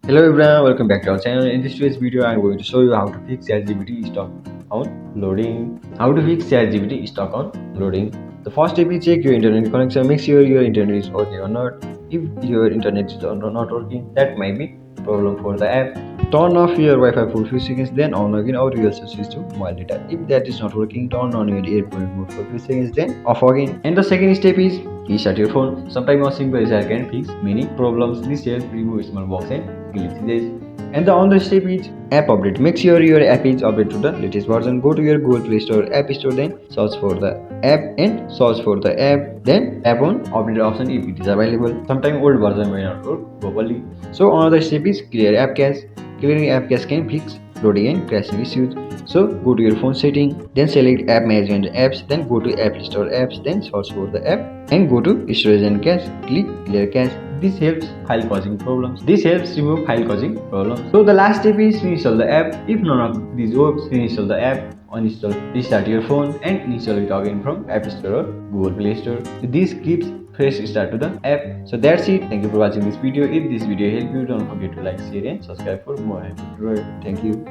Hello everyone, welcome back to our channel. In this today's video, I'm going to show you how to fix ChatGPT stuck on loading. How to fix ChatGPT stuck on loading. The first step is check your internet connection. Make sure your internet is okay or not. If your internet is not working, that might be problem for the app. Turn off your Wi-Fi for few seconds, then on again or you also switch to mobile data. If that is not working, turn on your airplane mode for few seconds, then off again. And the second step is restart your phone. Sometimes a simple reset can fix many problems. This helps remove small bugs and glitches. And the other step is app update. Make sure your app is updated to the latest version. Go to your Google Play Store, App Store, then search for the app and search for the app. Then tap on update option if it is available. Sometimes old version may not work properly. So another step is clear app cache. Clearing app cache can fix loading and crashing issues. So go to your phone setting, then select app management apps, then go to app store apps, then search for the app and go to storage and cache. Click clear cache. This helps file causing problems. This helps remove file causing problems. So the last step is reinstall the app. If none of these works, reinstall the app, uninstall, restart your phone and install it again from App Store or Google Play Store. So this gives fresh start to the app. So that's it. Thank you for watching this video. If this video helped you, don't forget to like, share and subscribe for more helpful tutorials. Thank you.